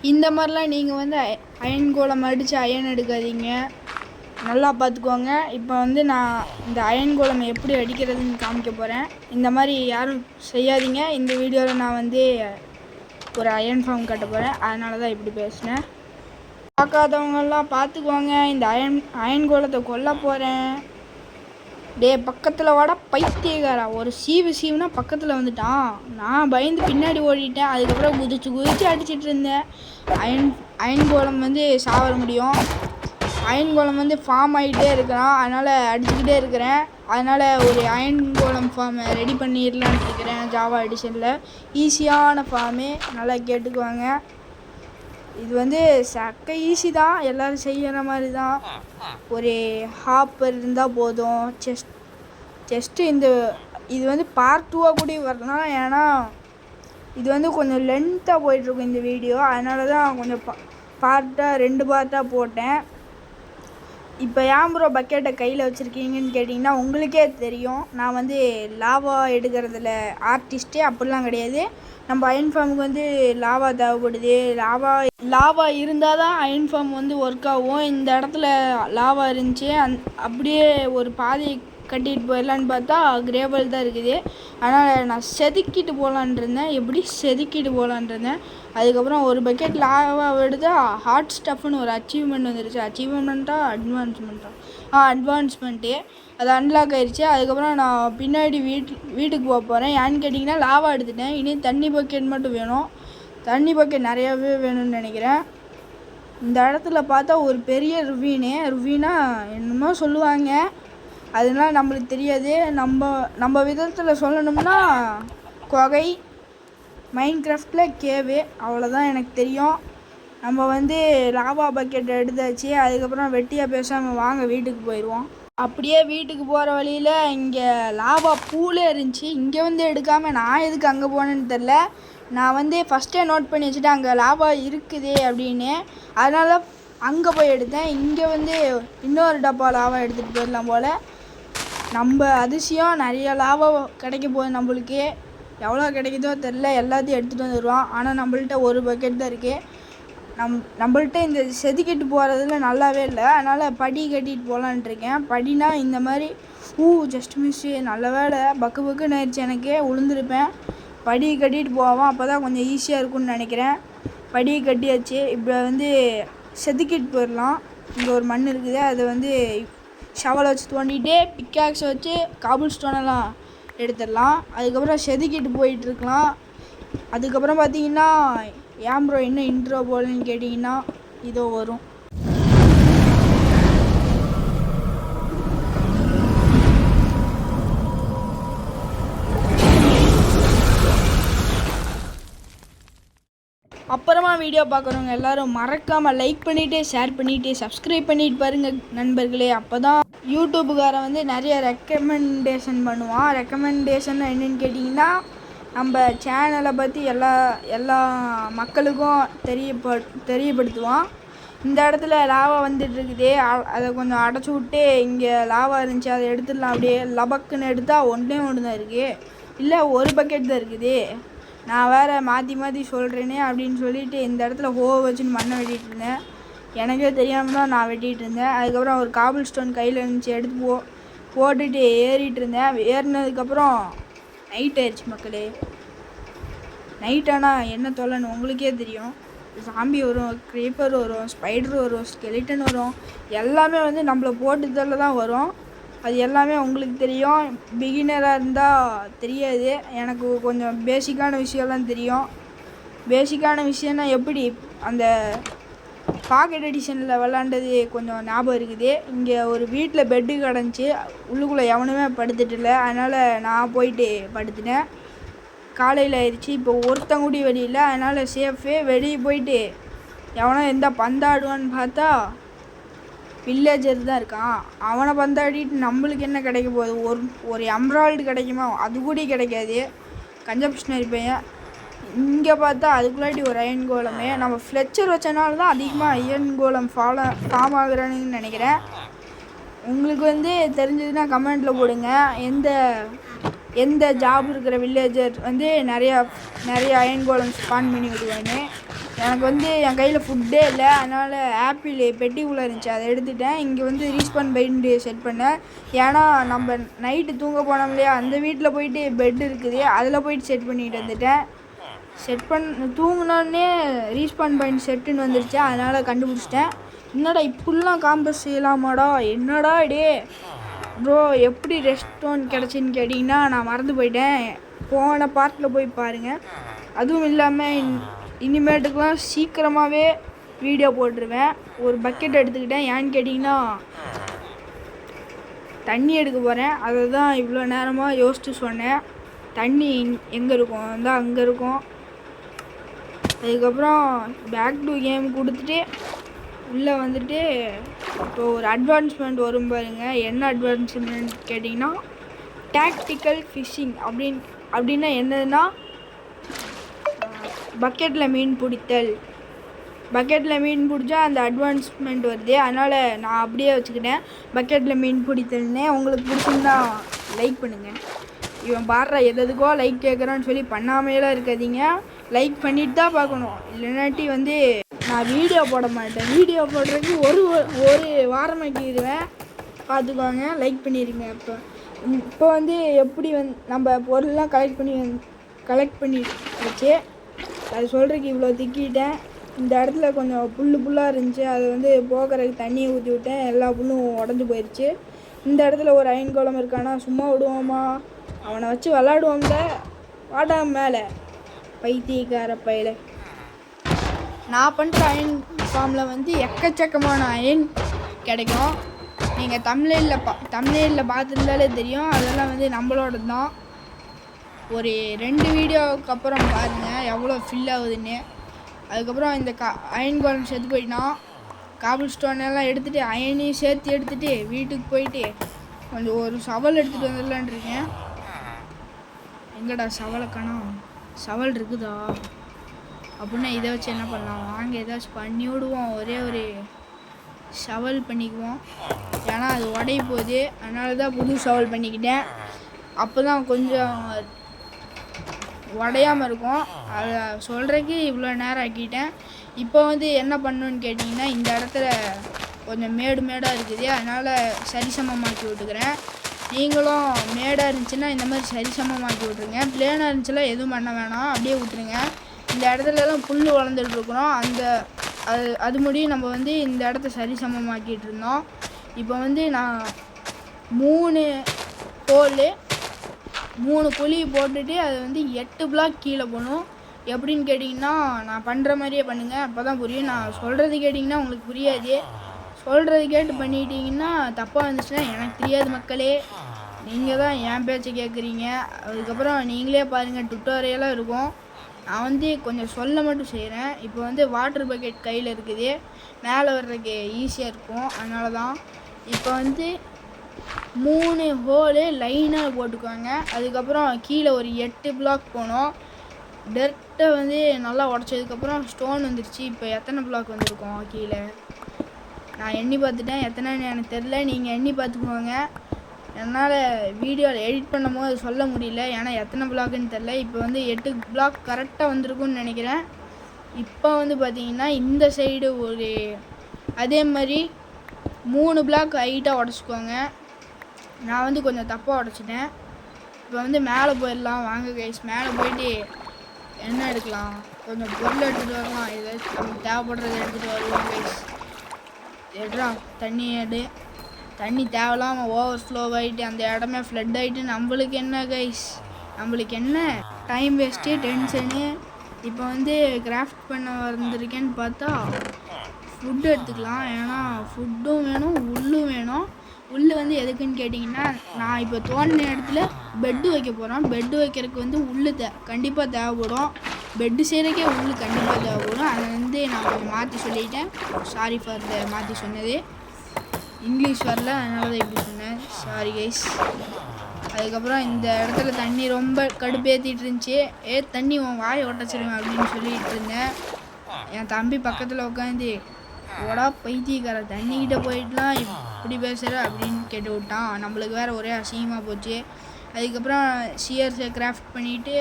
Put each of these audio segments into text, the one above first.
இந்த மாதிரிலாம் நீங்கள் வந்து அயன் கோலம் அடித்து அயன் எடுக்காதீங்க, நல்லா பார்த்துக்கோங்க. இப்போ வந்து நான் இந்த அயன் கோலம் எப்படி அடிக்கிறதுன்னு காமிக்க போகிறேன். இந்த மாதிரி யாரும் செய்யாதீங்க. இந்த வீடியோவில் நான் வந்து ஒரு அயன் ஃபார்ம் கட்ட போகிறேன், அதனால தான் இப்படி பேசினேன். பார்க்காதவங்கெல்லாம் பார்த்துக்குவாங்க. இந்த அயன் கோலத்தை கொல்ல போகிறேன். டே பக்கத்தில் வாடா பைத்தியக்காரா, ஒரு சீவுனா பக்கத்தில் வந்துட்டான். நான் பயந்து பின்னாடி ஓடிட்டேன். அதுக்கப்புறம் குதிச்சு அடிச்சிட்டு இருந்தேன். அயன் கோலம் வந்து சாவர முடியும். அயன் கோலம் வந்து ஃபார்ம் ஆகிட்டே இருக்கிறான், அதனால் அடிச்சுக்கிட்டே இருக்கிறேன். அதனால் ஒரு அயன் கோலம் ஃபார்மை ரெடி பண்ணிடலான்னு இருக்கிறேன் ஜாவா எடிஷனில். ஈஸியான ஃபார்மு, நல்லா கேட்டுக்குவாங்க. இது வந்து சக்க ஈஸி தான், எல்லோரும் செய்கிற மாதிரி தான். ஒரு ஹாப்பர் இருந்தால் போதும். செஸ்ட்டு இது வந்து பார்ட் 2 கூட வரலாம், ஏன்னா இது வந்து கொஞ்சம் லென்த்தாக போயிட்டுருக்கும் இந்த வீடியோ, அதனால தான் கொஞ்சம் பார்ட்டாக 2 பார்ட்டாக போட்டேன். இப்போ ஏன் ப்ரோ பக்கெட்டை கையில் வச்சுருக்கீங்கன்னு கேட்டிங்கன்னா உங்களுக்கே தெரியும். நான் வந்து லாவா எடுக்கிறதுல ஆர்டிஸ்ட்டே அப்படிலாம் கிடையாது. நம்ம அயன் ஃபார்முக்கு வந்து லாவா தேவைப்படுது. லாவா இருந்தால் தான் அயன் ஃபார்ம் வந்து ஒர்க் ஆகும். இந்த இடத்துல லாவா இருந்துச்சு, அப்படியே ஒரு பாதையை கட்டிட்டு போயிடலான்னு பார்த்தா கிரேவல் தான் இருக்குது. அதனால் நான் செதுக்கிட்டு போகலான் இருந்தேன். எப்படி செதுக்கிட்டு போகலான் இருந்தேன். அதுக்கப்புறம் ஒரு பக்கெட் லாவா எடுத்து ஹாட் ஸ்டஃப்னு ஒரு அச்சீவ்மெண்ட் வந்துருச்சு. அட்வான்ஸ்மெண்ட்டு அது அன்லாக் ஆயிடுச்சு. அதுக்கப்புறம் நான் பின்னாடி வீட்டுக்கு போக போகிறேன். ஏன்னு கேட்டிங்கன்னா லாவா எடுத்துட்டேன். இனி தண்ணி பக்கெட் மட்டும் வேணும். தண்ணி பக்கெட் நிறையாவே வேணும்னு நினைக்கிறேன். இந்த இடத்துல பார்த்தா ஒரு பெரிய ருவீனா என்னமோ சொல்லுவாங்க, அதனால நம்மளுக்கு தெரியாது. நம்ம விதத்தில் சொல்லணும்னா குகை, மைன்கிராஃப்டில் கேவு, அவ்வளோதான் எனக்கு தெரியும். நம்ம வந்து லாவா பக்கெட் எடுத்தாச்சு. அதுக்கப்புறம் வெட்டியாக பேசாமல் வாங்க வீட்டுக்கு போயிடுவோம். அப்படியே வீட்டுக்கு போகிற வழியில் இங்கே லாவா பூலே இருந்துச்சு. இங்கே வந்து எடுக்காமல் நான் எதுக்கு அங்கே போனேன்னு தெரில. நான் வந்து ஃபஸ்ட்டே நோட் பண்ணி வச்சுட்டேன் அங்கே லாவா இருக்குது அப்படின்னு. அதனால அங்கே போய் எடுத்தேன். இங்கே வந்து இன்னொரு டப்பா லாவா எடுத்துகிட்டு போயிடலாம் போல். நம்ம அதிசயம் நிறைய லாவா கிடைக்க போகுது நம்மளுக்கு. எவ்வளோ கிடைக்குதோ தெரில, எல்லாத்தையும் எடுத்துகிட்டு வந்துடுவோம். ஆனால் நம்மள்ட்ட ஒரு பக்கெட் தான் இருக்குது. நம்மள்ட்ட இந்த செதுக்கிட்டு போகிறதுல நல்லாவே இல்லை, அதனால் படி கட்டிட்டு போகலான்ட்ருக்கேன். படினா இந்த மாதிரி ஜஸ்ட் மிஸ்ஸு, நல்ல வேலை பக்குன்னு ஆயிடுச்சு, எனக்கு உளுந்துருப்பேன். படி கட்டிட்டு போவோம், அப்போ தான் கொஞ்சம் ஈஸியாக இருக்கும்னு நினைக்கிறேன். படி கட்டியாச்சு. இப்போ வந்து செதுக்கிட்டு போயிடலாம். இங்கே ஒரு மண் இருக்குது, அதை வந்து ஷவலை வச்சு தோண்டிகிட்டே பிக்காக்ஸை வச்சு காபுல் ஸ்டோனெல்லாம் எடுத்துடலாம். அதுக்கப்புறம் செதுக்கிட்டு போயிட்டுருக்கலாம். அதுக்கப்புறம் பார்த்தீங்கன்னா ஏன் ப்ரோ இன்னும் இன்ட்ரோ போலன்னு கேட்டிங்கன்னா இதோ வரும். அப்புறமா வீடியோ பார்க்குறவங்க எல்லோரும் மறக்காமல் லைக் பண்ணிவிட்டு ஷேர் பண்ணிவிட்டு சப்ஸ்கிரைப் பண்ணிட்டு பாருங்கள் நண்பர்களே. அப்போ தான் யூடியூபுக்காரன் வந்து நிறைய ரெக்கமெண்டேஷன் பண்ணுவான். ரெக்கமெண்டேஷன் என்னென்னு கேட்டிங்கன்னா நம்ம சேனலை பற்றி எல்லா மக்களுக்கும் தெரியப்படுத்துவான். இந்த இடத்துல லாவா வந்துட்டுருக்குது, அதை கொஞ்சம் அடைச்சி விட்டு இங்கே லாவா இருந்துச்சு அதை எடுத்துடலாம். அப்படியே லபக்குன்னு எடுத்தால் ஒன்று தான் இருக்குது, இல்லை ஒரு பக்கெட் தான் இருக்குது. நான் வேறு மாற்றி சொல்கிறேனே அப்படின்னு சொல்லிவிட்டு இந்த இடத்துல வச்சுன்னு மண்ணை வெட்டிகிட்டு இருந்தேன். எனக்கே தெரியாமல் தான் நான் வெட்டிகிட்டு இருந்தேன். அதுக்கப்புறம் ஒரு காபிள் ஸ்டோன் கையில் இருந்துச்சு, எடுத்து போட்டுட்டு ஏறிட்டு இருந்தேன். ஏறினதுக்கப்புறம் நைட் ஆயிடுச்சு மக்களே. நைட் ஆனால் என்ன தொல்லைன்னு உங்களுக்கே தெரியும். சாம்பி வரும், க்ரீப்பர் வரும், ஸ்பைடர் வரும், ஸ்கெலிட்டன் வரும், எல்லாமே வந்து நம்மளை போட்டுதல்ல தான் வரும். அது எல்லாமே உங்களுக்கு தெரியும். பிகினராக இருந்தால் தெரியாது, எனக்கு கொஞ்சம் பேசிக்கான விஷயம்லாம் தெரியும். பேசிக்கான விஷயம்னா எப்படி அந்த பாக்கெட் எடிஷனில் விளாண்டது கொஞ்சம் ஞாபகம் இருக்குது. இங்கே ஒரு வீட்டில் பெட்டு கிடந்துச்சு, உள்ளுக்குள்ளே எவனுமே படுத்துட்டு இல்லை, அதனால் நான் போயிட்டு படுத்துட்டேன். காலையில் ஆயிடுச்சு. இப்போ ஒருத்தங்கூடி வெளியில், அதனால் சேஃபு. வெளியே போயிட்டு எவனோ எந்த பந்தாடுவான்னு பார்த்தா வில்லேஜர் தான் இருக்கான். அவனை பந்தாடிட்டு நம்மளுக்கு என்ன கிடைக்க போகுது? ஒரு எம்ராய்டு கிடைக்குமா? அது கூட கிடைக்காது. கஞ்சப்ஷனரி பையன். இங்கே பார்த்தா அதுக்குள்ளாட்டி ஒரு அயன் கோலமே. நம்ம ஃப்ளெச்சர் வச்சனால தான் அதிகமாக அயன் கோலம் ஃபார்ம் ஆகுறானுன்னு நினைக்கிறேன். உங்களுக்கு வந்து தெரிஞ்சதுன்னா கமெண்ட்டில் போடுங்க. எந்த ஜாப் இருக்கிற வில்லேஜர் வந்து நிறைய அயன் கோலம் ஸ்பான் பண்ணி விடுவான்னு. எனக்கு வந்து என் கையில் ஃபுட்டே இல்லை, அதனால் ஆப்பிள் பெட்டிக்குள்ளே இருந்துச்சு, அதை எடுத்துட்டேன். இங்கே வந்து ரீஸ்பான் பைண்டு செட் பண்ணேன். ஏன்னா நம்ம நைட்டு தூங்க போனோம் இல்லையா, அந்த வீட்டில் போயிட்டு பெட் இருக்குது, அதில் போயிட்டு செட் பண்ணிட்டு வந்துட்டேன். செட் தூங்கினோடனே ரீஸ்பான் பாயிண்ட் செட்டுன்னு வந்துருச்சு, அதனால் கண்டுபிடிச்சிட்டேன். என்னடா இப்படிலாம் காம்பஸ் செய்யலாமாடா, என்னடா டே ப்ரோ எப்படி ரெஸ்டோன் கிடச்சின்னு கேட்டிங்கன்னா நான் மறந்து போயிட்டேன். போன பார்ட்டில் போய் பாருங்கள். அதுவும் இல்லாமல் இனிமேட்டுக்கெலாம் சீக்கிரமாகவே வீடியோ போட்டுருவேன். ஒரு பக்கெட் எடுத்துக்கிட்டேன், ஏன்னு கேட்டிங்கன்னா தண்ணி எடுக்க போகிறேன். அதை தான் இவ்வளோ நேரமாக யோசித்து சொன்னேன். தண்ணி எங்கே இருக்கும், வந்து அங்கே இருக்கும். அதுக்கப்புறம் பேக் டு கேம் கொடுத்துட்டு உள்ளே வந்துட்டு இப்போ ஒரு அட்வான்ஸ்மெண்ட் வரும் பாருங்க. என்ன அட்வான்ஸ்மெண்ட் கேட்டிங்கன்னா டாக்டிக்கல் ஃபிஷ்ஷிங் அப்படின்னா என்னதுன்னா பக்கெட்டில் மீன் பிடித்தல். பக்கெட்டில் மீன் பிடிச்சா அந்த அட்வான்ஸ்மெண்ட் வருது, அதனால் நான் அப்படியே வச்சுக்கிட்டேன் பக்கெட்டில் மீன் பிடித்தல்னே. உங்களுக்கு பிடிச்சிருந்தா லைக் பண்ணுங்கள். இவன் பாடுற எதுக்கோ லைக் கேட்குறான்னு சொல்லி பண்ணாமையெல்லாம் இருக்காதீங்க, லைக் பண்ணிட்டு தான் பார்க்கணும். இல்லைனாட்டி வந்து நான் வீடியோ போட மாட்டேன். வீடியோ போடுறதுக்கு ஒரு வாரமாக்கிடுவேன், பார்த்துக்கோங்க. லைக் பண்ணிடுங்க. இப்போ வந்து எப்படி நம்ம பொருள்லாம் கலெக்ட் பண்ணி வச்சு அது சொல்கிறதுக்கு இவ்வளோ திக்கிட்டேன். இந்த இடத்துல கொஞ்சம் புல்லாக இருந்துச்சு, அது வந்து போக்குறதுக்கு தண்ணியை ஊற்றி விட்டேன், எல்லா புல்லும் உடஞ்சி போயிடுச்சு. இந்த இடத்துல ஒரு அயன் கோலம் இருக்கானா, சும்மா விடுவோமா, அவனை வச்சு விளாடுவோம்ல, வாடா மேலே பைத்தியக்கார பையில. நான் பண்ணுற அயன் ஃபார்மில் வந்து எக்கச்சக்கமான அயன் கிடைக்கும். நீங்கள் தமிழில் பார்த்துருந்தாலே தெரியும், அதெல்லாம் வந்து நம்மளோட தான். ஒரு 2 வீடியோவுக்கு அப்புறம் பாருங்கள் எவ்வளோ ஃபில் ஆகுதுன்னு. அதுக்கப்புறம் இந்த அயன் கோலம் செத்து போயிட்டா, காபிள் ஸ்டோன் எல்லாம் எடுத்துகிட்டு அயனையும் சேர்த்து எடுத்துகிட்டு வீட்டுக்கு போயிட்டு கொஞ்சம் ஒரு சவல் எடுத்துகிட்டு வந்துடலான் இருக்கேன். எங்கடா சவலை காணோம், சவல் இருக்குதா அப்படின்னா இதை வச்சு என்ன பண்ணலாம், வாங்க ஏதாச்சும் பண்ணி விடுவோம். ஒரே ஒரு சவல் பண்ணிக்குவோம், ஏன்னா அது உடைய போகுது, அதனால தான் புது சவல் பண்ணிக்கிட்டேன். அப்போ தான் கொஞ்சம் உடையாமல் இருக்கும். அதை சொல்கிறதுக்கு இவ்வளோ நேரம் ஆக்கிட்டேன். இப்போ வந்து என்ன பண்ணணுன்னு கேட்டிங்கன்னா இந்த இடத்துல கொஞ்சம் மேடாக இருக்குது, அதனால் சரிசமமாக்கி விட்டுக்கிறேன். நீங்களும் மேடாக இருந்துச்சுன்னா இந்த மாதிரி சரிசமமாக்கி விட்ருங்க. பிளேனாக இருந்துச்சுன்னா எதுவும் பண்ண வேணாம், அப்படியே விட்டுருங்க. இந்த இடத்துலலாம் புல் வளர்ந்துட்டுருக்குறோம், அது முடியும் நம்ம வந்து இந்த இடத்த சரிசமமாக்கிட்டு இருந்தோம். இப்போ வந்து நான் 3 ஹோலு 3 குழி போட்டுட்டு அது வந்து 8 பிளாக் கீழே போகணும். எப்படின்னு கேட்டிங்கன்னா நான் பண்ணுற மாதிரியே பண்ணுங்கள், அப்போ தான் புரியும். நான் சொல்கிறது கேட்டிங்கன்னா உங்களுக்கு புரியாது, சொல்கிறது கேட்டு பண்ணிட்டீங்கன்னா தப்பாக இருந்துச்சுன்னா எனக்கு தெரியாது மக்களே. நீங்கள் தான் என் பேச்சை கேட்குறீங்க. அதுக்கப்புறம் நீங்களே பாருங்கள், டுட்டோரியலாக இருக்கும். நான் வந்து கொஞ்சம் சொல்ல மட்டும் செய்கிறேன். இப்போ வந்து வாட்டர் பக்கெட் கையில் இருக்குது, மேலே வர்றதுக்கு ஈஸியாக இருக்கும், அதனால தான். இப்போ வந்து 3 ஹோலு லைனாக போட்டுக்குவாங்க. அதுக்கப்புறம் கீழே ஒரு 8 பிளாக் போனோம். டெர்ட்டை வந்து நல்லா உடச்சதுக்கப்புறம் ஸ்டோன் வந்துருச்சு. இப்போ எத்தனை பிளாக் வந்திருக்கோம் கீழே நான் எண்ணி பார்த்துட்டேன், எத்தனைன்னு எனக்கு தெரில, நீங்கள் எண்ணி பார்த்துக்குவாங்க. என்னால் வீடியோவில் எடிட் பண்ணும் போது சொல்ல முடியல, ஏன்னா எத்தனை பிளாக்குன்னு தெரில. இப்போ வந்து 8 பிளாக் கரெக்டாக வந்திருக்குன்னு நினைக்கிறேன். இப்போ வந்து பார்த்திங்கன்னா இந்த சைடு ஒரு அதே மாதிரி 3 பிளாக் ஹைட்டாக உடச்சிக்கோங்க. நான் வந்து கொஞ்சம் தப்பாக உடச்சிட்டேன். இப்போ வந்து மேலே போயிடலாம் வாங்க கைஸ். மேலே போயிட்டு என்ன எடுக்கலாம், கொஞ்சம் பொருள் எடுத்துகிட்டு வரலாம், ஏதாச்சும் நமக்கு தேவைப்படுறதை எடுத்துகிட்டு வருவோம் கைஸ். எடுறா தண்ணி எடு. தண்ணி தேவையில்லாமல் ஓவர் ஃப்ளோ ஆகிட்டு அந்த இடமே ஃப்ளட் ஆகிட்டு நம்மளுக்கு என்ன கைஸ், நம்மளுக்கு என்ன டைம் வேஸ்ட்டு, டென்ஷனு. இப்போ வந்து கிராஃப்ட் பண்ண வந்திருக்கேன்னு பார்த்தா ஃபுட்டு எடுத்துக்கலாம், ஏன்னா ஃபுட்டும் வேணும் உள்ளும் வேணும். உள் வந்து எதுக்குன்னு கேட்டிங்கன்னா நான் இப்போ தோண்டின இடத்துல பெட்டு வைக்க போகிறோம். பெட்டு வைக்கிறதுக்கு வந்து உள் கண்டிப்பாக தேவைப்படும். பெட்டு செய்கிறக்கே உள் கண்டிப்பாக தேவைப்படும். அதை வந்து நான் கொஞ்சம் மாற்றி சொல்லிட்டேன், சாரி ஃபார் த மாற்றி சொன்னது, இங்கிலீஷ் வரல அதனால தான் இப்படி சொன்னேன், சாரி கைஸ். அதுக்கப்புறம் இந்த இடத்துல தண்ணி ரொம்ப கடுப்பேற்றிட்டு இருந்துச்சு. தண்ணி உன் வாயை ஒட்டச்சிருவேன் அப்படின்னு சொல்லிகிட்டு இருந்தேன். என் தம்பி பக்கத்தில் உட்காந்து ஓடா பைத்தியக்கார தண்ணிக்கிட்ட போயிட்டுலாம் இப்படி பேசுகிற அப்படின்னு கேட்டு விட்டான். நம்மளுக்கு வேறு ஒரே அசிங்கமாக போச்சு. அதுக்கப்புறம் ஷியர்ஸை கிராஃப்ட் பண்ணிவிட்டு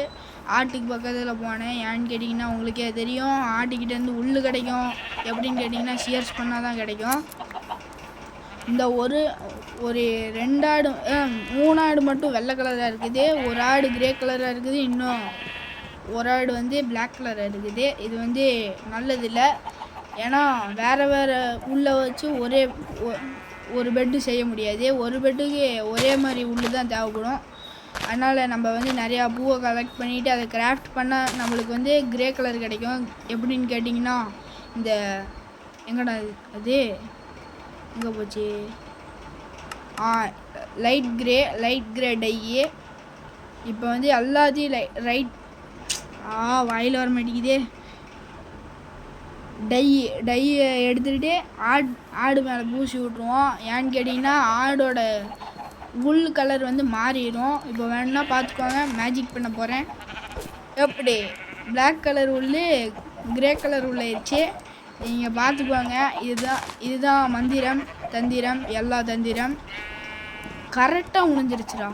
ஆட்டுக்கு பக்கத்தில் போனேன். ஏன்னு கேட்டிங்கன்னா உங்களுக்கே தெரியும், ஆட்டுக்கிட்டேருந்து உள்ளு கிடைக்கும். எப்படின்னு கேட்டிங்கன்னா ஷியர்ஸ் பண்ணால் தான் கிடைக்கும். இந்த ஒரு 2 ஆடு 3 ஆடு மட்டும் வெள்ளை கலராக இருக்குது, ஒரு ஆடு கிரே கலராக இருக்குது, இன்னும் ஒரு ஆடு வந்து பிளாக் கலராக இருக்குது. இது வந்து நல்லதில்லை, ஏன்னா வேறு உள்ளே வச்சு ஒரு பெட்டு செய்ய முடியாது. ஒரு பெட்டுக்கு ஒரே மாதிரி உள்ளு தான் தேவைப்படும். அதனால் நம்ம வந்து நிறையா பூவை கலெக்ட் பண்ணிவிட்டு அதை கிராஃப்ட் பண்ணால் நம்மளுக்கு வந்து கிரே கலர் கிடைக்கும். எப்படின்னு கேட்டிங்கன்னா இந்த எங்கடா அது எங்கே போச்சு, லைட் கிரே டையு. இப்போ வந்து எல்லாத்தையும் வாயில் வர மாட்டேங்குதே. டையை எடுத்துக்கிட்டு ஆடு மேலே பூசி விட்ருவோம். ஏன்னு கேட்டிங்கன்னா ஆடோட உள் கலர் வந்து மாறிடும். இப்போ வேணும்னா பார்த்துக்கோங்க, மேஜிக் பண்ண போகிறேன். எப்படி பிளாக் கலர் உள்ளு கிரே கலர் உள்ளாயிடுச்சு, நீங்கள் பார்த்துக்கோங்க. இதுதான் மந்திரம், தந்திரம், எல்லா தந்திரம் கரெக்டாக முடிஞ்சிருச்சுடா.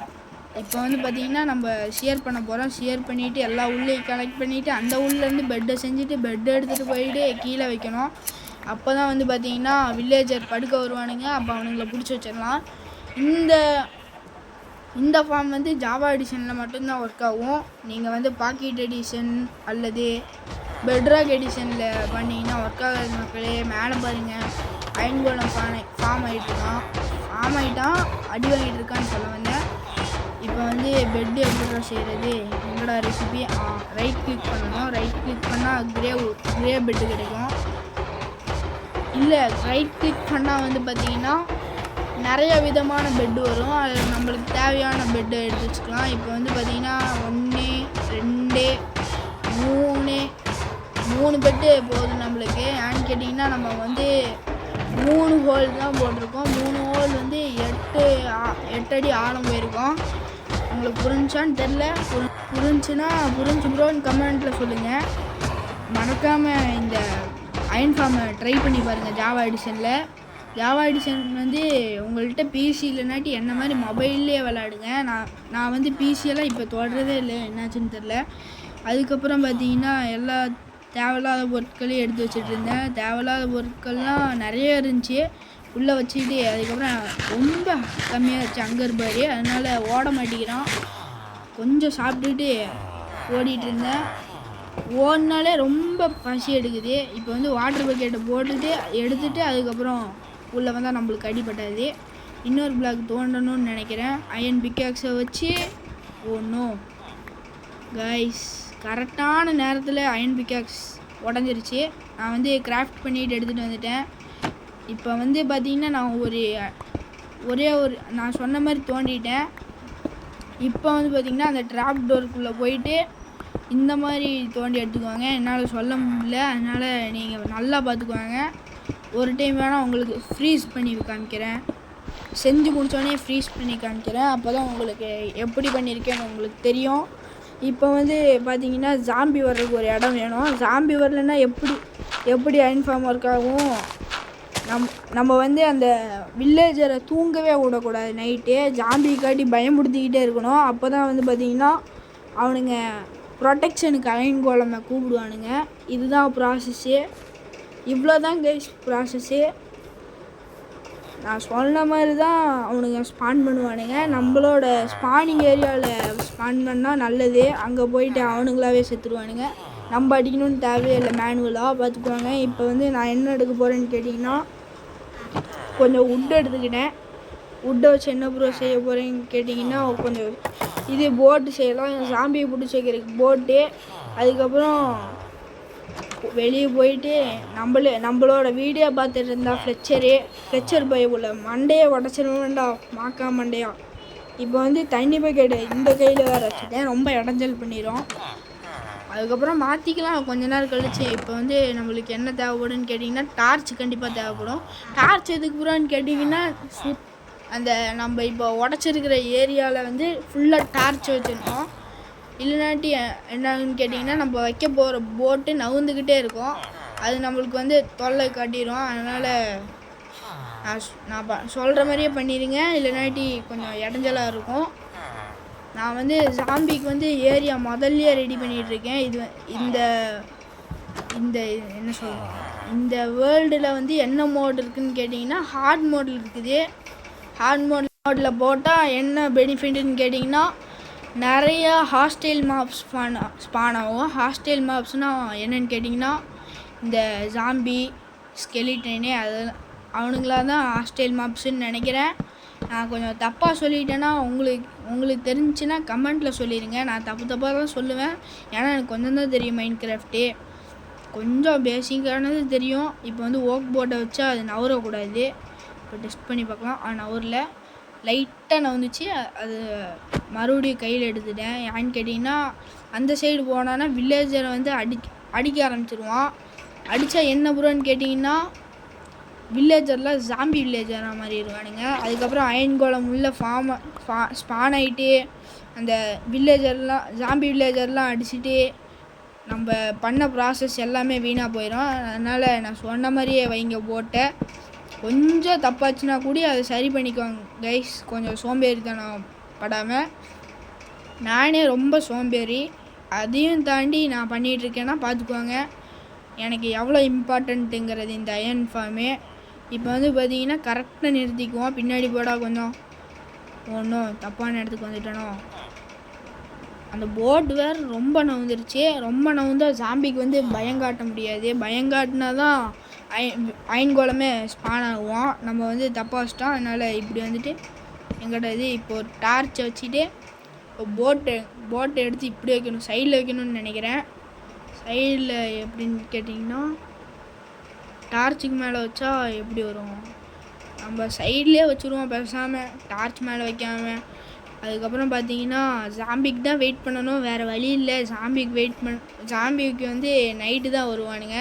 இப்போ வந்து பார்த்திங்கன்னா நம்ம ஷேர் பண்ண போகிறோம். ஷேர் பண்ணிவிட்டு எல்லா உள்ளேயும் கலெக்ட் பண்ணிவிட்டு அந்த உள்ளேருந்து பெட்டை செஞ்சுட்டு பெட்டை எடுத்துகிட்டு போயிட்டு கீழே வைக்கணும். அப்போ தான் வந்து பார்த்திங்கன்னா வில்லேஜர் படுக்க வருவானுங்க. அப்போ அவனுங்களை பிடிச்சி வச்சிடலாம். இந்த ஃபார்ம் வந்து ஜாவா எடிஷனில் மட்டும்தான் ஒர்க் ஆகும். நீங்கள் வந்து பாக்கெட் எடிஷன் அல்லது பெட்ராக் எடிஷனில் பண்ணிங்கன்னா ஒர்க் ஆகாது மக்களே. மேலே பாருங்கள், அயன்கோலம் ஃபார்ம் ஆகிட்டான், அடி வாங்கிட்டு இருக்கான்னு சொல்ல வந்தேன். இப்போ வந்து பெட்டு எப்படி செய்கிறது, எங்களோட ரெசிபி, ரைட் கிளிக் பண்ணணும். ரைட் கிளிக் பண்ணால் கிரே பெட்டு கிடைக்கும். இல்லை, ரைட் கிளிக் பண்ணால் வந்து பார்த்திங்கன்னா நிறைய விதமான பெட்டு வரும். அதில் நம்மளுக்கு தேவையான பெட்டை எடுத்து வச்சுக்கலாம். இப்போ வந்து பார்த்திங்கன்னா 1 2 3 பெட்டு போதும் நம்மளுக்கு. ஏன்னு கேட்டிங்கன்னா நம்ம வந்து 3 ஹோல் தான் போட்டிருக்கோம். 3 ஹோல் வந்து 8 அடி ஆழம் போயிருக்கோம். உங்களுக்கு புரிஞ்சான்னு தெரில, புரிஞ்சு ப்ரோன்னு கமெண்ட்டில் சொல்லுங்கள். மறக்காமல் இந்த அயன் ஃபார்மை ட்ரை பண்ணி பாருங்கள் ஜாவா எடிஷனில். ஜாவா எடிஷன் வந்து உங்கள்கிட்ட பிசி இல்லைனாட்டி என்ன மாதிரி மொபைல்லே விளாடுங்க. நான் வந்து பிசியெல்லாம் இப்போ தொடரதே இல்லை, என்னாச்சுன்னு தெரில. அதுக்கப்புறம் பார்த்தீங்கன்னா எல்லா தேவையில்லாத பொருட்களையும் எடுத்து வச்சுட்டு இருந்தேன். தேவையில்லாத பொருட்கள்லாம் நிறைய இருந்துச்சு உள்ளே வச்சுக்கிட்டு. அதுக்கப்புறம் ரொம்ப கம்மியாகிடுச்சு அங்கே இருப்பார், அதனால் ஓட மாட்டேங்கிறான். கொஞ்சம் சாப்பிட்டுட்டு ஓடிட்டு இருந்தேன். ஓடினாலே ரொம்ப பசி எடுக்குது. இப்போ வந்து வாட்டர் பக்கெட்டை போட்டுட்டு எடுத்துகிட்டு அதுக்கப்புறம் உள்ளே வந்தால் நம்மளுக்கு அடிபட்டாது. இன்னொரு பிளாக் தோண்டணும்னு நினைக்கிறேன் அயன் பிக்காக்ஸை வச்சு. ஒன்றும் கைஸ் கரெக்டான நேரத்தில் அயன் பிக்காக்ஸ் உடஞ்சிருச்சு. நான் வந்து கிராஃப்ட் பண்ணிட்டு எடுத்துகிட்டு வந்துட்டேன். இப்போ வந்து பார்த்திங்கன்னா நான் ஒரே ஒரு நான் சொன்ன மாதிரி தோண்டிட்டேன். இப்போ வந்து பார்த்திங்கன்னா அந்த ட்ராப் டோருக்குள்ளே போயிட்டு இந்த மாதிரி தோண்டி எடுத்துக்குவாங்க. என்னால் சொல்ல முடியல, அதனால் நீங்கள் நல்லா பார்த்துக்குவாங்க. ஒரு டைம் வேணால் உங்களுக்கு ஃப்ரீஸ் பண்ணி காமிக்கிறேன். செஞ்சு முடித்தோடனே ஃப்ரீஸ் பண்ணி காமிக்கிறேன். அப்போ தான் உங்களுக்கு எப்படி பண்ணியிருக்கேன்னு உங்களுக்கு தெரியும். இப்போ வந்து பார்த்திங்கன்னா ஜாம்பி வர்றதுக்கு ஒரு இடம் வேணும். ஜாம்பி வரலன்னா எப்படி அயன் ஃபார்ம் ஒர்க் ஆகும். நம்ம வந்து அந்த வில்லேஜரை தூங்கவே விடக்கூடாது. நைட்டு ஜாம்பி காட்டி பயமுடுத்திக்கிட்டே இருக்கணும். அப்போ தான் வந்து பார்த்திங்கன்னா அவனுங்க ப்ரொடெக்ஷனுக்கு அயன் கோலமை கூப்பிடுவானுங்க. இதுதான் ப்ராசஸ்ஸு. இவ்வளோ தான் கைஸ் ப்ராசஸ்ஸு. நான் சொன்ன மாதிரி தான் அவனுங்க ஸ்பான் பண்ணுவானுங்க. நம்மளோட ஸ்பானிங் ஏரியாவில் ஸ்பான் பண்ணால் நல்லது. அங்கே போயிட்டு அவனுங்களாவே செத்துருவானுங்க. நம்ம அடிக்கணும்னு தேவையில்லை, மேனுவலாக பார்த்துக்குவாங்க. இப்போ வந்து நான் என்ன எடுக்க போகிறேன்னு கேட்டிங்கன்னா கொஞ்சம் உட் எடுத்துக்கிட்டேன். உட்டை வச்சு என்ன ப்ரோ செய்ய போகிறேன்னு கேட்டிங்கன்னா கொஞ்சம் இது போட்டு செய்யலாம். சாம்பியை பிடிச்சி வைக்கிறதுக்கு போட்டு. அதுக்கப்புறம் வெளியே போயிட்டு நம்மளோட வீடியோ பார்த்துட்டு இருந்தால் ஃப்ளெச்சர் பையக்குள்ள மண்டையை உடச்சிருவேன்டா, மாக்கா மண்டையா. இப்போ வந்து தண்ணி பக்கெட்டு இந்த கையில் வேறு வச்சுட்டேன், ரொம்ப இடைஞ்சல் பண்ணிடும். அதுக்கப்புறம் மாற்றிக்கலாம் கொஞ்ச நேரம் கழிச்சு. இப்போ வந்து நம்மளுக்கு என்ன தேவைப்படுன்னு கேட்டிங்கன்னா டார்ச் கண்டிப்பாக தேவைப்படும். டார்ச் எதுக்கு போகிறான்னு கேட்டிங்கன்னா அந்த நம்ம இப்போ உடச்சிருக்கிற ஏரியாவில் வந்து ஃபுல்லாக டார்ச் வச்சுருக்கோம். இல்லைனாட்டி என்னன்னு கேட்டிங்கன்னா நம்ம வைக்க போகிற போட்டு நவுந்துக்கிட்டே இருக்கும், அது நம்மளுக்கு வந்து தொல்லை காட்டிடும். அதனால் நான் சொல்கிற மாதிரியே பண்ணிடுங்க, இல்லைனாட்டி கொஞ்சம் இடைஞ்சலாக இருக்கும். நான் வந்து ஜாம்பிக்கு வந்து ஏரியா முதல்லையே ரெடி பண்ணிகிட்ருக்கேன். இந்த இந்த என்ன சொல்கிறது, இந்த வேர்ல்டில் வந்து என்ன மோட் இருக்குதுன்னு கேட்டிங்கன்னா ஹார்ட் மோடில் இருக்குது. ஹார்ட் மோடில் போட்டால் என்ன பெனிஃபிட்டுன்னு கேட்டிங்கன்னா நிறையா ஹாஸ்டைல் மாப்ஸ் ஸ்பான் ஆகும். ஹாஸ்டைல் மாப்ஸ்னால் என்னென்னு கேட்டிங்கன்னா இந்த ஜாம்பி ஸ்கெலிட்டனு அது அவனுங்களாக தான் ஹாஸ்டைல் மாப்ஸுன்னு நினைக்கிறேன். நான் கொஞ்சம் தப்பாக சொல்லிட்டேன்னா உங்களுக்கு தெரிஞ்சுன்னா கமெண்ட்டில் சொல்லிடுங்க. நான் தப்பாக தான் சொல்லுவேன், ஏன்னா எனக்கு கொஞ்சம் தான் தெரியும் மைண்ட் கிராஃப்ட்டு, கொஞ்சம் பேசிக்கானது தெரியும். இப்போ வந்து ஓக் போர்டை வச்சா அது நவரக்கூடாது. இப்போ டெஸ்ட் பண்ணி பார்க்கலாம். நவரில் லைட்டாக நவந்துச்சு, அது மறுபடியும் கையில் எடுத்துட்டேன். ஏன்னு கேட்டிங்கன்னா அந்த சைடு போனான்னா வில்லேஜரை வந்து அடிக்க ஆரம்பிச்சிருவான். அடித்தா என்ன ப்ரோன்னு கேட்டிங்கன்னா வில்லேஜரில் ஜாம்பி வில்லேஜராக மாதிரி இருவானுங்க. அதுக்கப்புறம் அயன் கோலம் உள்ள ஸ்பான் ஆகிட்டு அந்த வில்லேஜர்லாம் ஜாம்பி வில்லேஜர்லாம் அடிச்சுட்டு நம்ம பண்ண ப்ராசஸ் எல்லாமே வீணாக போயிடும். அதனால் நான் சொன்ன மாதிரியே வைங்க போட்டேன். கொஞ்சம் தப்பாச்சுன்னா கூட அதை சரி பண்ணிக்குவாங்க கைஸ், கொஞ்சம் சோம்பேறித்தனம் படாமல். நானே ரொம்ப சோம்பேறி, அதையும் தாண்டி நான் பண்ணிகிட்ருக்கேன்னா பார்த்துக்குவாங்க எனக்கு எவ்வளோ இம்பார்ட்டண்ட்டுங்கிறது இந்த அயன் ஃபார்மே. இப்போ வந்து பார்த்திங்கன்னா கரெக்டாக நிறுத்திக்குவோம். பின்னாடி போடா கொஞ்சம், ஒன்றும் தப்பான இடத்துக்கு வந்துட்டனோ. அந்த போட் வேறு ரொம்ப நவுந்துருச்சு. ரொம்ப நவுந்தால் ஜாம்பிக்கு வந்து பயங்காட்ட முடியாது. பயங்காட்டினா தான் அயன் கோலமே ஸ்பான் ஆகுவோம். நம்ம வந்து தப்பாக வச்சிட்டோம். அதனால் இப்படி வந்துட்டு எங்கிட்ட இது இப்போ ஒரு டார்ச்சை வச்சுட்டு இப்போ போட்டை எடுத்து இப்படி வைக்கணும், சைடில் வைக்கணும்னு நினைக்கிறேன். சைடில் எப்படின்னு கேட்டிங்கன்னா டார்ச்சுக்கு மேலே வச்சா எப்படி வரும், நம்ம சைட்லேயே வச்சுருவோம் பேசாமல், டார்ச் மேலே வைக்காமல். அதுக்கப்புறம் பார்த்தீங்கன்னா ஜாம்பிக்கு தான் வெயிட் பண்ணணும், வேறு வழி இல்லை. ஜாம்பிக்கு வந்து நைட்டு தான் வருவானுங்க.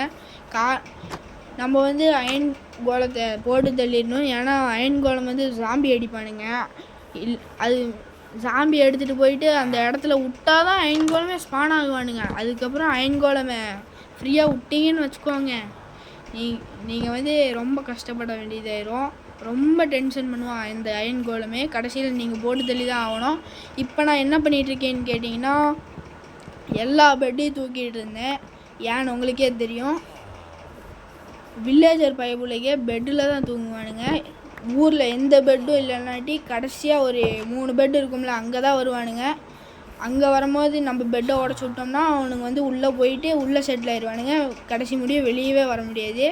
நம்ம வந்து அயன் கோலத்தை போட்டு தள்ளிடணும், ஏன்னா அயன் கோலம் வந்து ஜாம்பி அடிப்பானுங்க. அது ஜாம்பி எடுத்துகிட்டு போயிட்டு அந்த இடத்துல விட்டா தான் அயன் கோலமே ஸ்பான் ஆகுவானுங்க. அதுக்கப்புறம் அயன் கோலமே ஃப்ரீயாக விட்டீங்கன்னு வச்சுக்கோங்க, நீங்கள் வந்து ரொம்ப கஷ்டப்பட வேண்டியதாயிரும். ரொம்ப டென்ஷன் பண்ணுவான் இந்த அயன் கோலமே. கடைசியில் நீங்கள் போட்டு தள்ளி தான் ஆகணும். இப்போ நான் என்ன பண்ணிகிட்ருக்கேன்னு கேட்டிங்கன்னா எல்லா பெட்டையும் தூக்கிட்டு இருந்தேன். ஏன்னு உங்களுக்கே தெரியும், வில்லேஜர் பயபுள்ளைக்கே பெட்டில் தான் தூங்குவானுங்க. ஊரில் எந்த பெட்டும் இல்லைன்னாட்டி கடைசியாக ஒரு 3 பெட் இருக்கும்ல, அங்கே தான் வருவானுங்க. அங்கே வரும்போது நம்ம பெட்டை உடச்சி விட்டோம்னா அவனுங்க வந்து உள்ளே போயிட்டு உள்ளே செட்டில் ஆயிடுவானுங்க. கடைசி முடியும் வெளியவே வர முடியாது.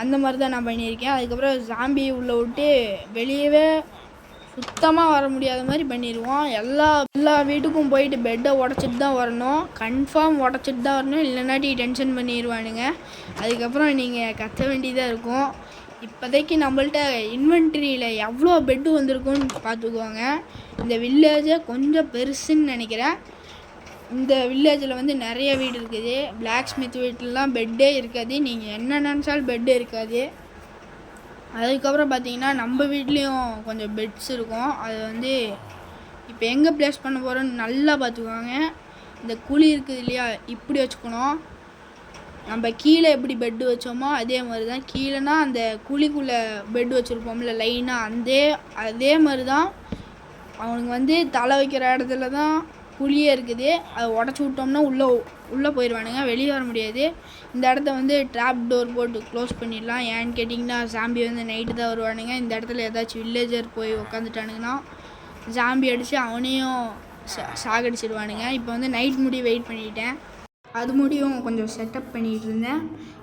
அந்த மாதிரி தான் நான் பண்ணியிருக்கேன். அதுக்கப்புறம் ஜாம்பி உள்ளே விட்டு வெளியவே சுத்தமாக வர முடியாத மாதிரி பண்ணிடுவோம். எல்லா வீட்டுக்கும் போயிட்டு பெட்டை உடச்சிட்டு தான் வரணும், கன்ஃபார்ம் உடச்சிட்டு தான் வரணும், இல்லைனாட்டி டென்ஷன் பண்ணிடுவானுங்க. அதுக்கப்புறம் நீங்கள் கத்த வேண்டியதாக இருக்கும். இப்போதைக்கு நம்மள்ட்ட இன்வென்ட்ரியில் எவ்வளோ பெட்டு வந்திருக்குன்னு பார்த்துக்குவாங்க. இந்த வில்லேஜை கொஞ்சம் பெருசுன்னு நினைக்கிறேன். இந்த வில்லேஜில் வந்து நிறைய வீடு இருக்குது. பிளாக் ஸ்மித் வீட்டிலலாம் பெட்டே இருக்காது, நீங்கள் என்ன நினச்சாலும் பெட்டு இருக்காது. அதுக்கப்புறம் பார்த்தீங்கன்னா நம்ம வீட்லேயும் கொஞ்சம் பெட்ஸ் இருக்கும். அது வந்து இப்போ எங்கே ப்ளேஸ் பண்ண போகிறோன்னு நல்லா பார்த்துக்குவாங்க. இந்த குழி இருக்குது இல்லையா, இப்படி வச்சுக்கணும். நம்ம கீழே எப்படி பெட்டு வச்சோமோ அதே மாதிரி தான், கீழேனா அந்த குழிக்குள்ளே பெட்டு வச்சுருப்போம்ல லைனாக, அதே மாதிரி தான். அவனுக்கு வந்து தலை வைக்கிற இடத்துல தான் குழியே இருக்குது. அதை உடச்சி விட்டோம்னா உள்ளே போயிடுவானுங்க, வெளியே வர முடியாது. இந்த இடத்த வந்து ட்ராப் டோர் போட்டு க்ளோஸ் பண்ணிடலாம். ஏன்னு கேட்டிங்கன்னா ஜாம்பி வந்து நைட்டு தான் வருவானுங்க. இந்த இடத்துல ஏதாச்சும் வில்லேஜர் போய் உக்காந்துட்டானுங்கன்னா ஜாம்பி அடித்து அவனையும் சாகடிச்சிடுவானுங்க. இப்போ வந்து நைட் முடி வெயிட் பண்ணிட்டேன், அது முடியும் கொஞ்சம் செட்டப் பண்ணிகிட்டு இருந்தேன்.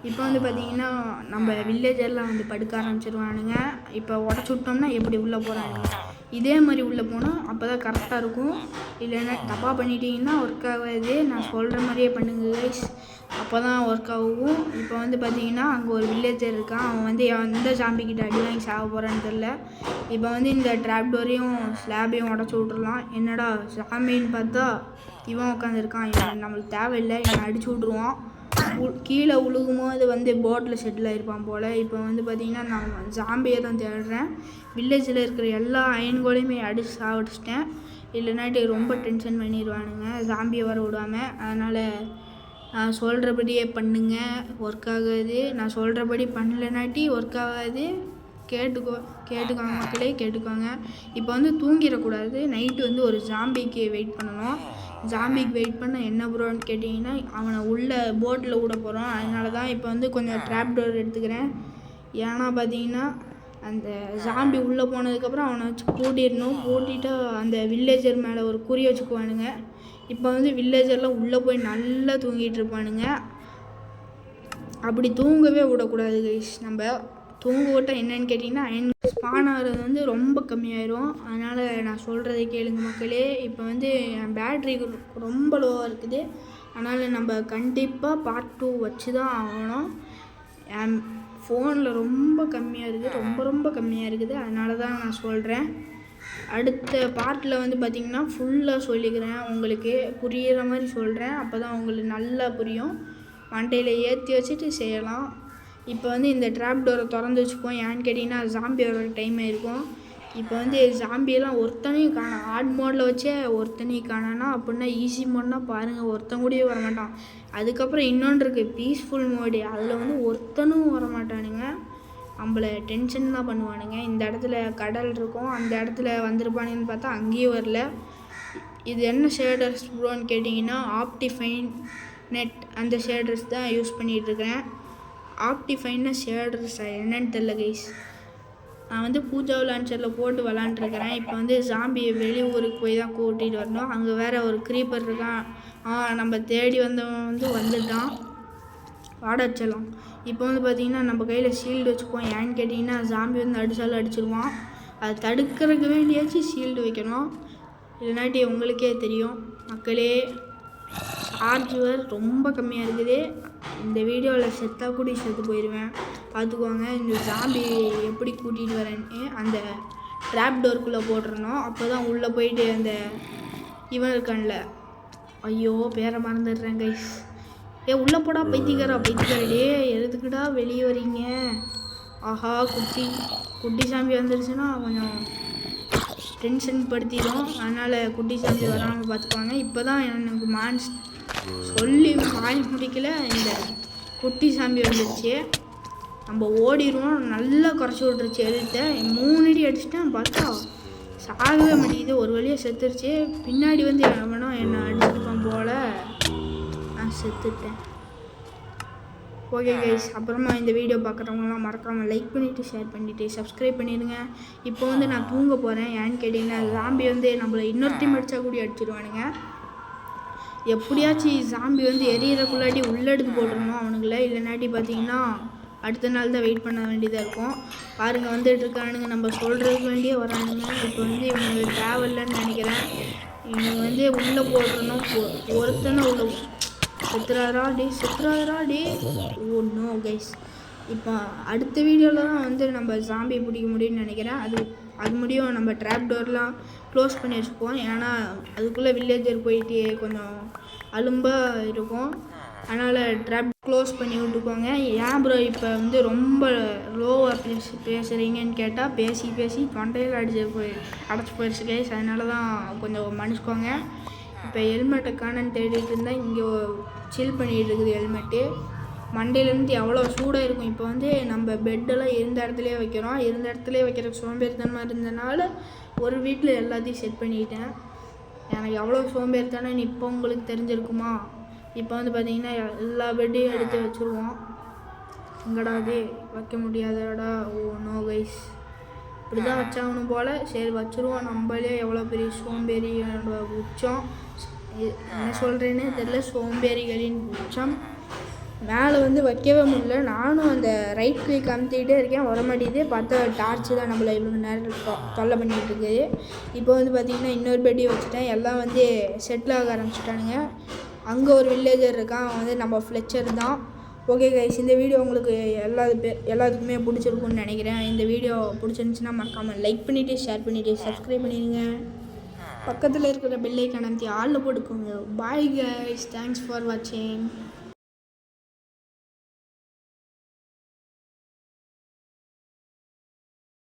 இப்போ வந்து பார்த்திங்கன்னா நம்ம வில்லேஜர்லாம் வந்து படுக்க ஆரம்பிச்சிடுவானுங்க. இப்போ உடச்சி விட்டோம்னா எப்படி உள்ளே போகிறானுங்க, இதே மாதிரி உள்ளே போனால் அப்போ தான் கரெக்டாக இருக்கும். இல்லைன்னா தப்பாக பண்ணிட்டீங்கன்னா ஒர்க் ஆகாது. நான் சொல்கிற மாதிரியே பண்ணுங்க கைஸ், அப்போ தான் ஒர்க் ஆகும். இப்போ வந்து பார்த்திங்கன்னா அங்கே ஒரு வில்லேஜர் இருக்கான், அவன் வந்து எந்த ஜாம்பிக்கிட்ட அடி வாங்கி சாக போகிறான்னு தெரில. இப்போ வந்து இந்த ட்ராப் டோரையும் ஸ்லாபையும் உடச்சி விட்றலாம். என்னடா ஜாம்பின்னு பார்த்தா இவன் உட்காந்துருக்கான், இவன் நம்மளுக்கு தேவையில்லை, இவன் அடிச்சு விட்ருவான். கீழே உழுகும்போது வந்து போட்டில் செட்டில் ஆகிருப்பான் போல். இப்போ வந்து பார்த்திங்கன்னா நான் ஜாம்பியை தான் தேடுறேன். வில்லேஜில் இருக்கிற எல்லா அயன்கோலையுமே அடித்து சாப்பிட்டுட்டேன், இல்லைனாட்டி ரொம்ப டென்ஷன் பண்ணிடுவானுங்க ஜாம்பியை வர விடாமல். அதனால் நான் சொல்கிறபடியே பண்ணுங்க, ஒர்க் ஆகாது. நான் சொல்கிறபடி பண்ணலைனாட்டி ஒர்க் ஆகாது. கேட்டுக்காங்க மக்களே, கேட்டுக்காங்க. இப்போ வந்து தூங்கிடக்கூடாது. நைட்டு வந்து ஒரு ஜாம்பிக்கு வெயிட் பண்ணணும். ஜாம்பிக்கு வெயிட் பண்ண என்ன ப்ரோன்னு கேட்டிங்கன்னா, அவனை உள்ளே போட்டில் விட போகிறோம். அதனால தான் இப்போ வந்து கொஞ்சம் ட்ராப் டோர் எடுத்துக்கிறேன். ஏன்னா பார்த்தீங்கன்னா, அந்த ஜாம்பி உள்ளே போனதுக்கப்புறம் அவனை வச்சு பூட்டிடணும். பூட்டிட்டு அந்த வில்லேஜர் மேலே ஒரு குறி வச்சுக்குவானுங்க. இப்போ வந்து வில்லேஜர்லாம் உள்ளே போய் நல்லா தூங்கிட்டு இருப்பானுங்க. அப்படி தூங்கவே விடக்கூடாது கைஸ். நம்ம தூங்க விட்டால் என்னன்னு கேட்டிங்கன்னா, ஸ்பான் ஆகிறது வந்து ரொம்ப கம்மியாயிரும். அதனால் நான் சொல்கிறதை கேளுங்க மக்களே. இப்போ வந்து என் பேட்ரி ரொம்ப லோவாக இருக்குது. அதனால் நம்ம கண்டிப்பாக பார்ட் 2 வச்சு தான் ஆகணும். என் ஃபோனில் ரொம்ப கம்மியாக இருக்குது, ரொம்ப கம்மியாக இருக்குது. அதனால தான் நான் சொல்கிறேன். அடுத்த பார்ட்டில் வந்து பார்த்திங்கன்னா ஃபுல்லாக சொல்லிக்கிறேன், உங்களுக்கு புரிகிற மாதிரி சொல்கிறேன். அப்போ தான் உங்களுக்கு நல்லா புரியும். மண்டையில் ஏற்றி வச்சுட்டு செய்யலாம். இப்போ வந்து இந்த ட்ராப் டோரை திறந்து வச்சுப்போம். ஏன்னு கேட்டிங்கன்னா ஜாம்பி வர டைம் ஆகிருக்கும். இப்போ வந்து ஜாம்பியெல்லாம் ஒருத்தனையும் காணோம். ஹார்ட் மோடில் வச்சே ஒருத்தனையும் காணோன்னா, அப்படின்னா ஈஸி மோட்னா பாருங்கள், ஒருத்தன் கூடயே வரமாட்டான். அதுக்கப்புறம் இன்னொன்று இருக்குது பீஸ்ஃபுல் மோடு. அதில் வந்து ஒருத்தனும் வரமாட்டானுங்க. நம்மளை டென்ஷன் தான் பண்ணுவானுங்க. இந்த இடத்துல கடல் இருக்கும், அந்த இடத்துல வந்திருப்பானுங்கன்னு பார்த்தா அங்கேயும் வரல. இது என்ன ஷேடர்ஸ் ப்ரோன்னு கேட்டிங்கன்னா, ஆப்டிஃபைன் நெட் அந்த ஷேடர்ஸ் தான் யூஸ் பண்ணிகிட்ருக்கேன். ஆப்டிஃபைன்னா ஷேடர்ஸ் என்னன்னு தெரில கைஸ். நான் வந்து பூஜா லான்ச்சரில் போட்டு விளாண்டுருக்கிறேன். இப்போ வந்து ஜாம்பியை வெளியூருக்கு போய் தான் கூட்டிகிட்டு வரணும். அங்கே வேறு ஒரு க்ரீப்பர் இருக்கான். நம்ம தேடி வந்தவன் வந்து வந்துட்டான். வாடச்சலாம். இப்போ வந்து பார்த்திங்கன்னா நம்ம கையில் ஷீல்டு வச்சுப்போம். ஏன்னு கேட்டிங்கன்னா ஜாம்பி வந்து அடித்தாலும் அடிச்சிடுவான். அதை தடுக்கிறதுக்கு வேண்டியாச்சும் ஷீல்டு வைக்கணும். இல்லைனாட்டி உங்களுக்கே தெரியும் மக்களே, சார்ஜர் ரொம்ப கம்மியாக இருக்குது. இந்த வீடியோவில் செத்தாக கூட செத்து போயிடுவேன், பார்த்துக்கோங்க. இந்த ஜாம்பி எப்படி கூட்டிகிட்டு வரேன்னு அந்த ட்ராப் டோருக்குள்ளே போட்டுருணும். அப்போ தான் உள்ளே போயிட்டு அந்த இவன் இருக்கான்ல, ஐயோ பேரை மறந்துடுறேன் கைஸ். உள்ளே போடா பைத்தியக்காரடே, எதுக்குடா வெளியே வரீங்க? ஆஹா, குட்டி சாம்பி வந்துருச்சுன்னா கொஞ்சம் டென்ஷன் படுத்திடும். அதனால் குட்டி சாம்பி வராமல் பார்த்துக்குவாங்க. இப்போ தான் எனக்கு சொல்லி வாய் முடிக்கல, இந்த குட்டி சாம்பி வந்துடுச்சு. நம்ம ஓடிடுவோம். நல்லா குறைச்சி விட்ருச்சு எழுத்த. 3 அடி அடிச்சிட்டேன், பார்த்தா சாகவே மாட்டேங்குது. ஒரு வழியாக செத்துருச்சு. பின்னாடி வந்து எவனோ என்னை அடிச்சிருப்பான் போல், நான் செத்துட்டேன். ஓகே கைஸ், அப்புறமா இந்த வீடியோ பார்க்குறவங்களாம் மறக்காமல் லைக் பண்ணிவிட்டு ஷேர் பண்ணிவிட்டு சப்ஸ்கிரைப் பண்ணிடுங்க. இப்போ வந்து நான் தூங்க போகிறேன். ஏன்னு கேட்டிங்கன்னா ஜாம்பி வந்து நம்மளை இன்னொரு டீம் அடித்தா கூட அடிச்சிடுவானுங்க. எப்படியாச்சும் ஜாம்பி வந்து எரியறக்குள்ளாட்டி உள்ளே எடுத்து போட்டுருணும் அவனுங்கள. இல்லைனாட்டி பார்த்தீங்கன்னா அடுத்த நாள் தான் வெயிட் பண்ண வேண்டியதாக இருக்கும். பாருங்கள் வந்துட்டு இருக்கானுங்க, நம்ம சொல்கிறதுக்கு வேண்டியே வரானுங்க. இப்போ வந்து இவங்களுக்கு தேவையில்லைன்னு நினைக்கிறேன். இவங்க வந்து உள்ளே போட்டுருணும். ஒருத்தனை உள்ள செத்துறாரா டே. Oh no guys. இப்போ அடுத்த வீடியோவில் தான் வந்து நம்ம ஜாம்பி பிடிக்க முடியும்னு நினைக்கிறேன். அது முடியும். நம்ம ட்ராப் டோர்லாம் க்ளோஸ் பண்ணி வச்சுப்போம். ஏன்னா அதுக்குள்ளே வில்லேஜர் போயிட்டு கொஞ்சம் அலும்பாக இருக்கும். அதனால் ட்ராப் க்ளோஸ் பண்ணி விட்டுக்கோங்க. ஏன் ப்ரோ இப்போ வந்து ரொம்ப லோவாக பேசுகிறீங்கன்னு கேட்டால் பேசி தொண்டையில் அடைச்சி போயிடுச்சு கைஸ். அதனால தான் கொஞ்சம் மன்னிச்சுக்கோங்க. இப்போ ஹெல்மெட்டை காணன்னு தேடிட்டு இருந்தால் இங்கே சில் பண்ணிகிட்டு இருக்குது ஹெல்மெட்டு. மண்டையிலேருந்து எவ்வளோ சூடாக இருக்கும். இப்போ வந்து நம்ம பெட்டெல்லாம் இருந்த இடத்துலையே வைக்கிறோம். இருந்த இடத்துலையே வைக்கிற சோம்பேறித்தனமாக இருந்ததுனால ஒரு வீட்டில் எல்லாத்தையும் செட் பண்ணிக்கிட்டேன். எனக்கு எவ்வளோ சோம்பேறித்தனம் இப்போ உங்களுக்கு தெரிஞ்சிருக்குமா? இப்போ வந்து பார்த்திங்கன்னா எல்லா பெட்டையும் எடுத்து வச்சுருவோம். எங்கடா அது வைக்க முடியாதடா. ஓ நோ கைஸ், இப்படி தான் வச்சாகணும் போல். சரி வச்சுருவோம். நம்மளே எவ்வளோ பெரிய சோம்பேறியோட உச்சம், என்ன சொல்கிறேன்னு தெரியல, சோம்பேறிகளின் உச்சம். மேலே வந்து வைக்கவே முடியல. நானும் அந்த ரைட் கிளிக் அமுத்திக்கிட்டே இருக்கேன், வர மாட்டேங்குது. பார்த்தா டார்ச்சு தான் நம்மளை இவ்வளோ நேரம் தொல்லை பண்ணிகிட்டு இருக்குது. இப்போ வந்து பார்த்திங்கன்னா இன்னொரு பெட்டியை வச்சுட்டேன். எல்லாம் வந்து செட்டில் ஆக ஆரம்பிச்சிட்டானுங்க. அங்கே ஒரு வில்லேஜர் இருக்கான், அவன் வந்து நம்ம ஃப்ளெச்சர் தான். ஓகே கைஸ், இந்த வீடியோ உங்களுக்கு எல்லாத்துக்குமே பிடிச்சிருக்குன்னு நினைக்கிறேன். இந்த வீடியோ பிடிச்சிருந்துச்சுன்னா மறக்காமல் லைக் பண்ணிவிட்டு ஷேர் பண்ணிவிட்டு சப்ஸ்கிரைப் பண்ணிடுங்க. பக்கத்தில் இருக்கிற பெல் ஐக்கானை அமைத்தி ஆளில் போட்டுக்கோங்க. பாய் கைஸ், தேங்க்ஸ் ஃபார் வாட்சிங்.